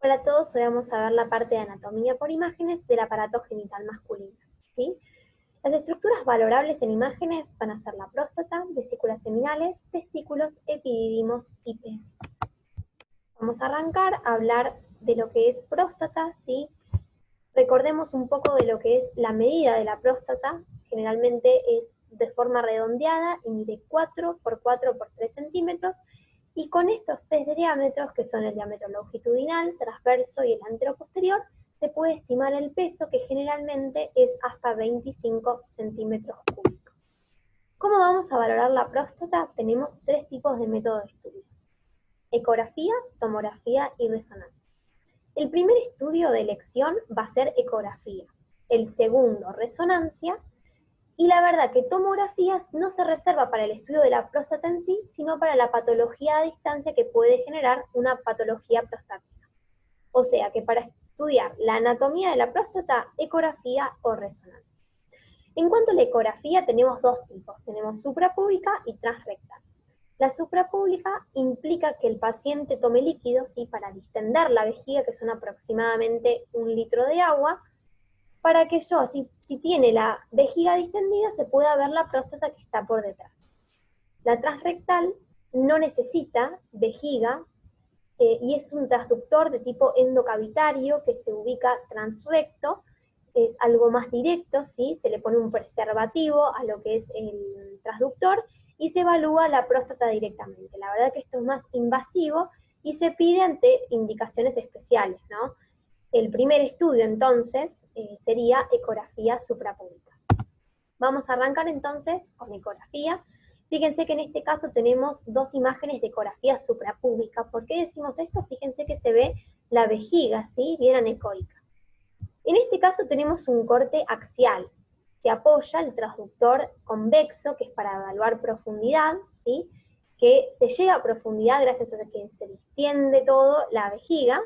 Hola a todos, hoy vamos a ver la parte de anatomía por imágenes del aparato genital masculino, ¿sí? Las estructuras valorables en imágenes van a ser la próstata, vesículas seminales, testículos, epididimos y pene. Vamos a arrancar a hablar de lo que es próstata, ¿sí? Recordemos un poco de lo que es la medida de la próstata, generalmente es de forma redondeada y mide 4 por 4 por 3 centímetros, y con estos test de diámetros, que son el diámetro longitudinal, transverso y el anteroposterior, se puede estimar el peso, que generalmente es hasta 25 centímetros cúbicos. ¿Cómo vamos a valorar la próstata? Tenemos 3 tipos de métodos de estudio: ecografía, tomografía y resonancia. El primer estudio de elección va a ser ecografía, el segundo resonancia, y la verdad que tomografías no se reserva para el estudio de la próstata en sí, sino para la patología a distancia que puede generar una patología prostática. O sea que para estudiar la anatomía de la próstata, ecografía o resonancia. En cuanto a la ecografía, tenemos dos tipos, tenemos suprapúbica y transrectal. La suprapúbica implica que el paciente tome líquidos, ¿sí?, para distender la vejiga, que son aproximadamente 1 litro de agua, para que yo, si tiene la vejiga distendida, se pueda ver la próstata que está por detrás. La transrectal no necesita vejiga y es un transductor de tipo endocavitario que se ubica transrecto, es algo más directo, ¿sí? Se le pone un preservativo a lo que es el transductor y se evalúa la próstata directamente. La verdad que esto es más invasivo y se pide ante indicaciones especiales, ¿no? El primer estudio, entonces, sería ecografía suprapúbica. Vamos a arrancar, entonces, con ecografía. Fíjense que en este caso tenemos dos imágenes de ecografía suprapúbica. ¿Por qué decimos esto? Fíjense que se ve la vejiga, ¿sí?, bien anecoica. En este caso tenemos un corte axial, que apoya el transductor convexo, que es para evaluar profundidad, ¿sí?, que se llega a profundidad gracias a que se distiende todo la vejiga.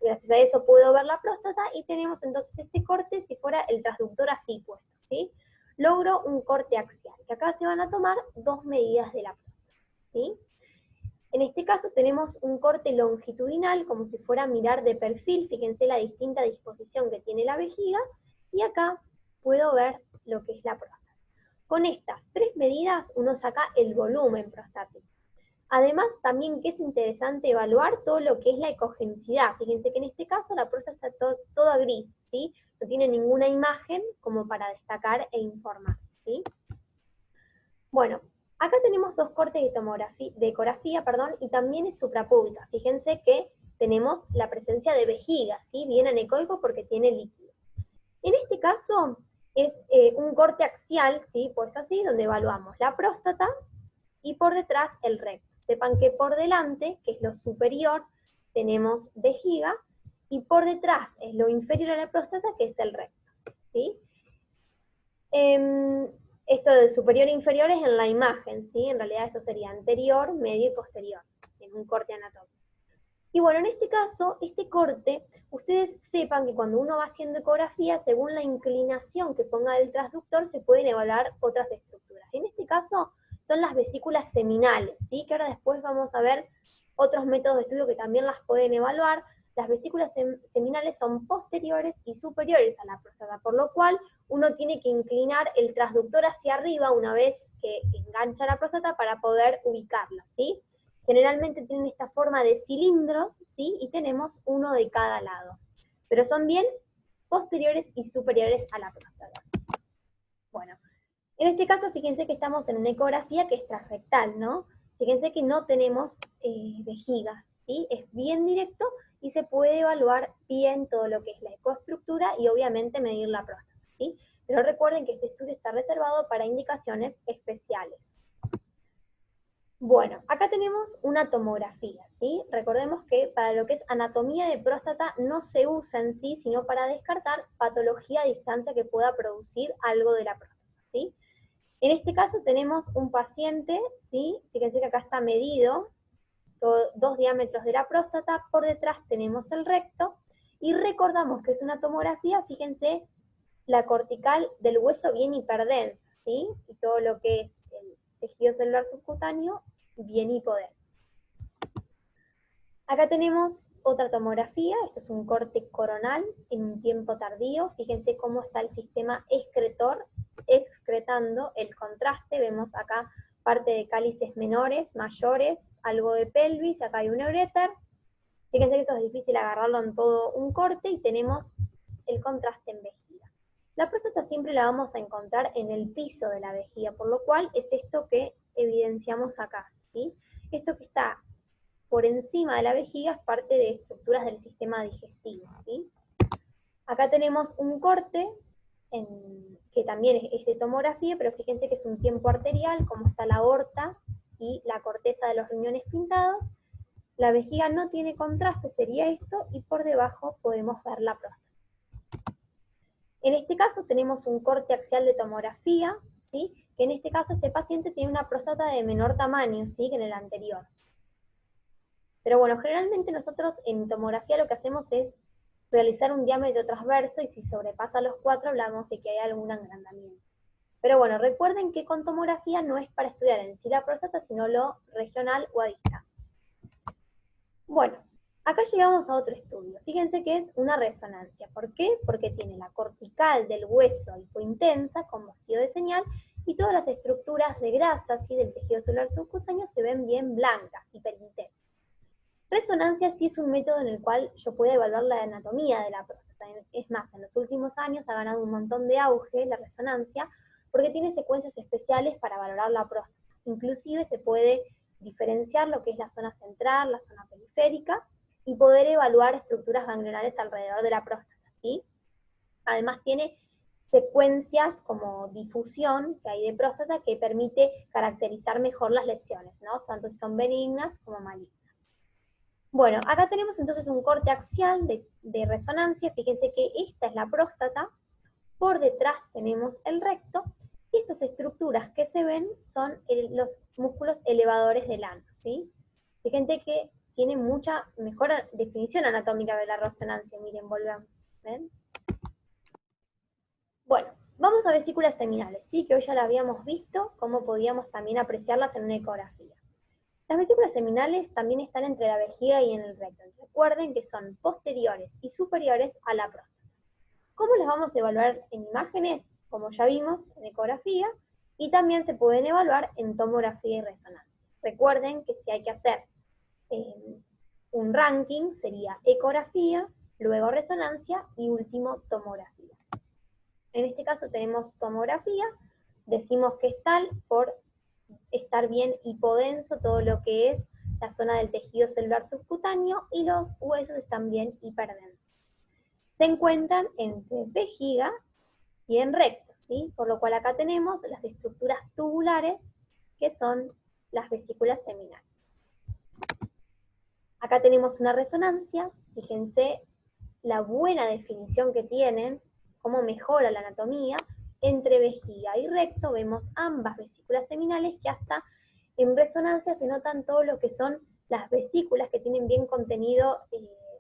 Gracias a eso puedo ver la próstata y tenemos entonces este corte si fuera el transductor así puesto, ¿sí? Logro un corte axial, que acá se van a tomar 2 medidas de la próstata, ¿sí? En este caso tenemos un corte longitudinal, como si fuera a mirar de perfil, fíjense la distinta disposición que tiene la vejiga, y acá puedo ver lo que es la próstata. Con estas 3 medidas uno saca el volumen prostático. Además, también que es interesante evaluar todo lo que es la ecogenicidad. Fíjense que en este caso la próstata está toda gris, ¿sí? No tiene ninguna imagen como para destacar e informar, ¿sí? Bueno, acá tenemos 2 cortes de ecografía, y también es suprapúbica. Fíjense que tenemos la presencia de vejiga, ¿sí? Bien anecoico porque tiene líquido. En este caso es un corte axial, ¿sí?, puesto así, donde evaluamos la próstata y por detrás el recto. Sepan que por delante, que es lo superior, tenemos vejiga, y por detrás es lo inferior a la próstata, que es el recto, ¿sí? Esto de superior e inferior es en la imagen, ¿sí? En realidad esto sería anterior, medio y posterior, en un corte anatómico. Y bueno, en este caso, este corte, ustedes sepan que cuando uno va haciendo ecografía, según la inclinación que ponga el transductor, se pueden evaluar otras estructuras. En este caso, son las vesículas seminales, ¿sí?, que ahora después vamos a ver otros métodos de estudio que también las pueden evaluar. Las vesículas seminales son posteriores y superiores a la próstata, por lo cual uno tiene que inclinar el transductor hacia arriba una vez que engancha la próstata para poder ubicarla, ¿sí? Generalmente tienen esta forma de cilindros, ¿sí?, y tenemos uno de cada lado, pero son bien posteriores y superiores a la próstata. Bueno, en este caso, fíjense que estamos en una ecografía que es transrectal, ¿no? Fíjense que no tenemos vejiga, ¿sí? Es bien directo y se puede evaluar bien todo lo que es la ecoestructura y obviamente medir la próstata, ¿sí? Pero recuerden que este estudio está reservado para indicaciones especiales. Bueno, acá tenemos una tomografía, ¿sí? Recordemos que para lo que es anatomía de próstata no se usa en sí, sino para descartar patología a distancia que pueda producir algo de la próstata, ¿sí? En este caso tenemos un paciente, ¿sí? Fíjense que acá está medido 2 diámetros de la próstata, por detrás tenemos el recto, y recordamos que es una tomografía, fíjense, la cortical del hueso bien hiperdensa, ¿sí? Y todo lo que es el tejido celular subcutáneo bien hipodenso. Acá tenemos otra tomografía, esto es un corte coronal en un tiempo tardío. Fíjense cómo está el sistema excretor excretando el contraste. Vemos acá parte de cálices menores, mayores, algo de pelvis, acá hay un uréter. Fíjense que eso es difícil agarrarlo en todo un corte y tenemos el contraste en vejiga. La próstata siempre la vamos a encontrar en el piso de la vejiga, por lo cual es esto que evidenciamos acá, ¿sí? Esto que está por encima de la vejiga es parte de estructuras del sistema digestivo, ¿sí? Acá tenemos un corte que también es de tomografía, pero fíjense que es un tiempo arterial, como está la aorta y la corteza de los riñones pintados. La vejiga no tiene contraste, sería esto, y por debajo podemos ver la próstata. En este caso tenemos un corte axial de tomografía, ¿sí? Que en este caso este paciente tiene una próstata de menor tamaño, ¿sí? Que en el anterior. Pero bueno, generalmente nosotros en tomografía lo que hacemos es realizar un diámetro transverso y si sobrepasa los 4 hablamos de que hay algún agrandamiento. Pero bueno, recuerden que con tomografía no es para estudiar en sí la próstata, sino lo regional o a distancia. Bueno, acá llegamos a otro estudio. Fíjense que es una resonancia. ¿Por qué? Porque tiene la cortical del hueso hipointensa con vacío de señal y todas las estructuras de grasa, ¿sí? Del tejido celular subcutáneo se ven bien blancas, hiperintensas. Resonancia sí es un método en el cual yo puedo evaluar la anatomía de la próstata. Es más, en los últimos años ha ganado un montón de auge la resonancia porque tiene secuencias especiales para valorar la próstata. Inclusive se puede diferenciar lo que es la zona central, la zona periférica, y poder evaluar estructuras ganglionares alrededor de la próstata, ¿sí? Además tiene secuencias como difusión que hay de próstata que permite caracterizar mejor las lesiones, ¿no? Tanto si son benignas como malignas. Bueno, acá tenemos entonces un corte axial de resonancia. Fíjense que esta es la próstata, por detrás tenemos el recto, y estas estructuras que se ven son los músculos elevadores del ano, ¿sí? Fíjense que tiene mucha mejor definición anatómica de la resonancia. Miren, volvamos, ¿ven? Bueno, vamos a vesículas seminales, ¿sí? Que hoy ya la habíamos visto, cómo podíamos también apreciarlas en una ecografía. Las vesículas seminales también están entre la vejiga y en el recto. Recuerden que son posteriores y superiores a la próstata. ¿Cómo las vamos a evaluar en imágenes? Como ya vimos, en ecografía, y también se pueden evaluar en tomografía y resonancia. Recuerden que si hay que hacer un ranking, sería ecografía, luego resonancia y último tomografía. En este caso tenemos tomografía, decimos que es tal por estar bien hipodenso todo lo que es la zona del tejido celular subcutáneo y los huesos están bien hiperdensos. Se encuentran entre vejiga y en recto, ¿sí? Por lo cual acá tenemos las estructuras tubulares que son las vesículas seminales. Acá tenemos una resonancia, fíjense la buena definición que tienen, cómo mejora la anatomía. Entre vejiga y recto vemos ambas vesículas seminales que hasta en resonancia se notan todo lo que son las vesículas que tienen bien contenido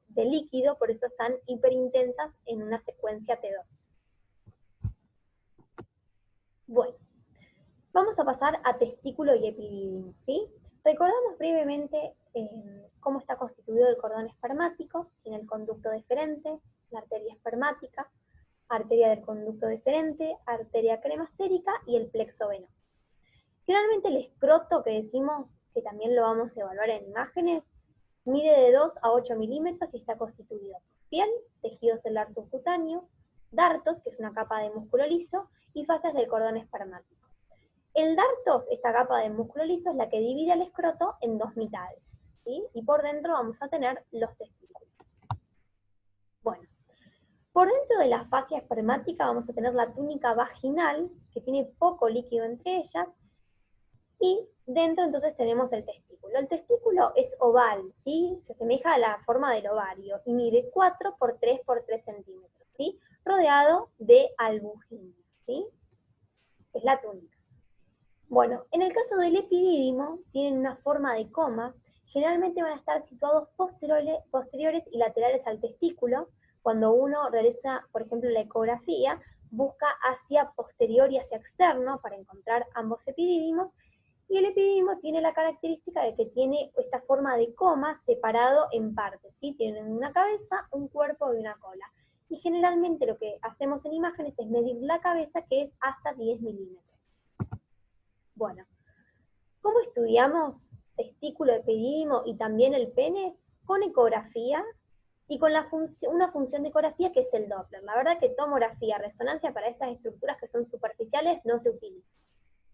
de líquido, por eso están hiperintensas en una secuencia T2. Bueno, vamos a pasar a testículo y epidídimo, ¿sí? Recordamos brevemente cómo está constituido el cordón espermático, en el conducto deferente, la arteria espermática, arteria del conducto deferente, arteria cremastérica y el plexo venoso. Generalmente el escroto que decimos, que también lo vamos a evaluar en imágenes, mide de 2 a 8 milímetros y está constituido por piel, tejido celular subcutáneo, dartos, que es una capa de músculo liso, y fascias del cordón espermático. El dartos, esta capa de músculo liso, es la que divide el escroto en dos mitades, ¿sí? Y por dentro vamos a tener los testículos. Bueno, por dentro de la fascia espermática vamos a tener la túnica vaginal, que tiene poco líquido entre ellas, y dentro entonces tenemos el testículo. El testículo es oval, ¿sí? Se asemeja a la forma del ovario y mide 4 por 3 por 3 centímetros, ¿sí? Rodeado de albúgina, ¿sí? Es la túnica. Bueno, en el caso del epidídimo, tienen una forma de coma, generalmente van a estar situados posteriores y laterales al testículo. Cuando uno realiza, por ejemplo, la ecografía, busca hacia posterior y hacia externo para encontrar ambos epidídimos, Y el epididimo tiene la característica de que tiene esta forma de coma separado en partes, ¿sí? Tienen una cabeza, un cuerpo y una cola. Y generalmente lo que hacemos en imágenes es medir la cabeza, que es hasta 10 milímetros. Bueno, ¿cómo estudiamos testículo, epididimo y también el pene? Con ecografía y con una función de ecografía que es el Doppler. La verdad que tomografía, resonancia para estas estructuras que son superficiales no se utiliza.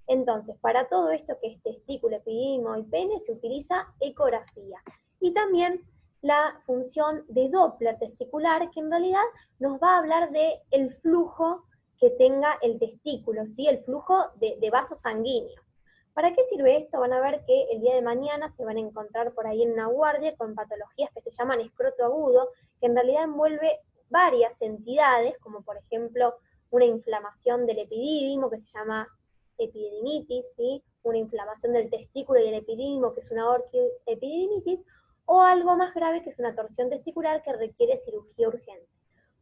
Entonces, para todo esto que es testículo, epididimo y pene, se utiliza ecografía. Y también la función de Doppler testicular, que en realidad nos va a hablar del flujo que tenga el testículo, ¿sí? El flujo de vasos sanguíneos. ¿Para qué sirve esto? Van a ver que el día de mañana se van a encontrar por ahí en una guardia con patologías que se llaman escroto agudo, que en realidad envuelve varias entidades, como por ejemplo una inflamación del epidídimo que se llama epididimitis, ¿sí? Una inflamación del testículo y del epidídimo, que es una orquiepididimitis, o algo más grave, que es una torsión testicular que requiere cirugía urgente.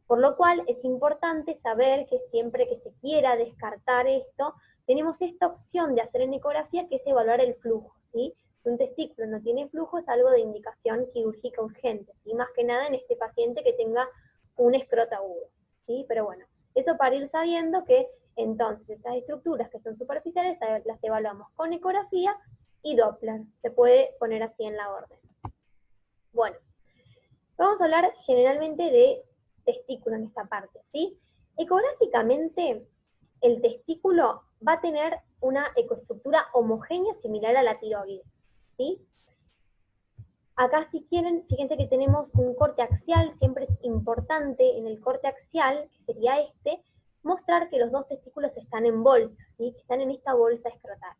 Por lo cual es importante saber que siempre que se quiera descartar esto, tenemos esta opción de hacer en ecografía, que es evaluar el flujo, ¿sí? Si un testículo no tiene flujo, es algo de indicación quirúrgica urgente, ¿sí? Más que nada en este paciente que tenga un escroto agudo, ¿sí? Pero bueno, eso para ir sabiendo que entonces estas estructuras que son superficiales las evaluamos con ecografía y Doppler. Se puede poner así en la orden. Bueno, vamos a hablar generalmente de testículo en esta parte, ¿sí? Ecográficamente, el testículo va a tener una ecoestructura homogénea similar a la tiroides, ¿sí? Acá si quieren, fíjense que tenemos un corte axial, siempre es importante en el corte axial, que sería este, mostrar que los dos testículos están en bolsa, ¿sí? Que están en esta bolsa escrotal.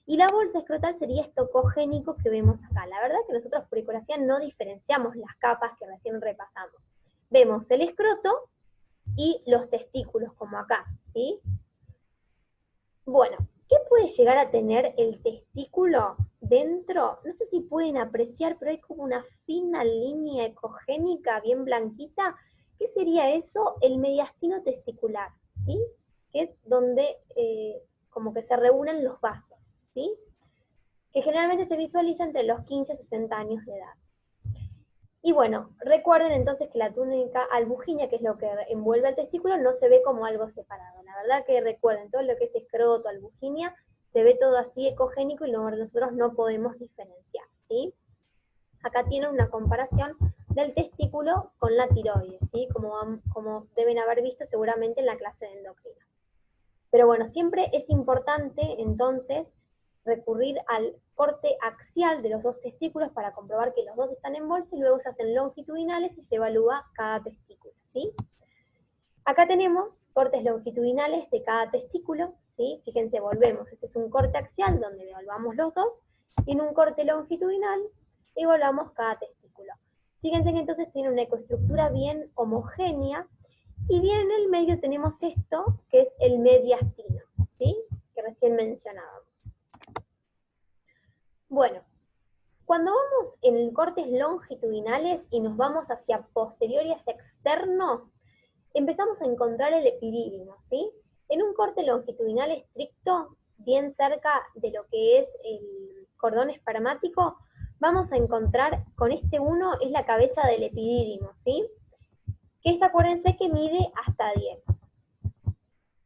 Y la bolsa escrotal sería esto cogénico que vemos acá. La verdad que nosotros por ecografía no diferenciamos las capas que recién repasamos. Vemos el escroto y los testículos, como acá, ¿sí? Bueno, ¿qué puede llegar a tener el testículo dentro? No sé si pueden apreciar, pero hay como una fina línea ecogénica bien blanquita. ¿Qué sería eso? El mediastino testicular, ¿sí? Que es donde como que se reúnen los vasos, ¿sí? Que generalmente se visualiza entre los 15 y 60 años de edad. Y bueno, recuerden entonces que la túnica albuginea, que es lo que envuelve al testículo, no se ve como algo separado. La verdad que recuerden, todo lo que es escroto, albuginea, se ve todo así ecogénico y nosotros no podemos diferenciar, ¿sí? Acá tienen una comparación del testículo con la tiroides, ¿sí? Como deben haber visto seguramente en la clase de endocrina. Pero bueno, siempre es importante entonces recurrir al corte axial de los dos testículos para comprobar que los dos están en bolsa y luego se hacen longitudinales y se evalúa cada testículo, ¿sí? Acá tenemos cortes longitudinales de cada testículo, ¿sí? Fíjense, volvemos. Este es un corte axial donde evaluamos los dos y en un corte longitudinal evaluamos cada testículo. Fíjense que entonces tiene una ecoestructura bien homogénea y bien en el medio tenemos esto que es el mediastino, ¿sí? Que recién mencionábamos. Bueno, cuando vamos en cortes longitudinales y nos vamos hacia posterior y hacia externo, empezamos a encontrar el epidídimo, ¿sí? En un corte longitudinal estricto, bien cerca de lo que es el cordón espermático, vamos a encontrar con este 1 es la cabeza del epidídimo, ¿sí? Que esta, acuérdense que mide hasta 10.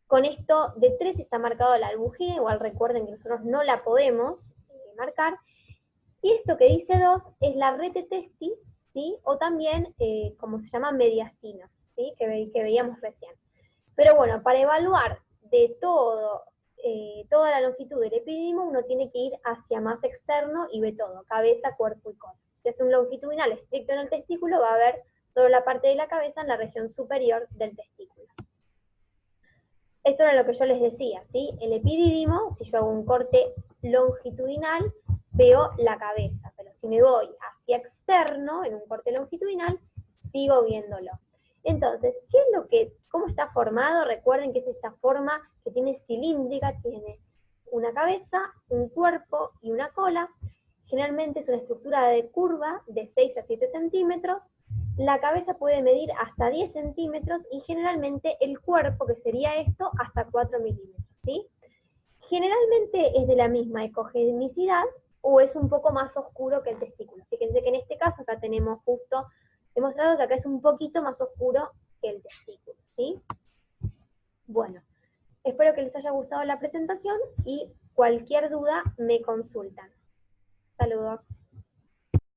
Con esto de 3 está marcado la albujía, igual recuerden que nosotros no la podemos marcar. Y esto que dice 2 es la rete testis, ¿sí? O también, como se llama, mediastino, ¿sí? Que veíamos recién. Pero bueno, para evaluar de toda la longitud del epidídimo, uno tiene que ir hacia más externo y ve todo, cabeza, cuerpo y cola. Si es un longitudinal estricto en el testículo, va a ver solo la parte de la cabeza en la región superior del testículo. Esto era lo que yo les decía, ¿sí? El epidídimo, si yo hago un corte longitudinal, veo la cabeza, pero si me voy hacia externo, en un corte longitudinal, sigo viéndolo. Entonces, ¿cómo está formado? Recuerden que es esta forma que tiene cilíndrica, tiene una cabeza, un cuerpo y una cola. Generalmente es una estructura de curva de 6 a 7 centímetros. La cabeza puede medir hasta 10 centímetros y generalmente el cuerpo, que sería esto, hasta 4 milímetros, ¿sí? generalmente es de la misma ecogenicidad o es un poco más oscuro que el testículo. Fíjense que en este caso acá tenemos justo demostrado que acá es un poquito más oscuro que el testículo, ¿sí? Bueno, espero que les haya gustado la presentación y cualquier duda me consultan. Saludos.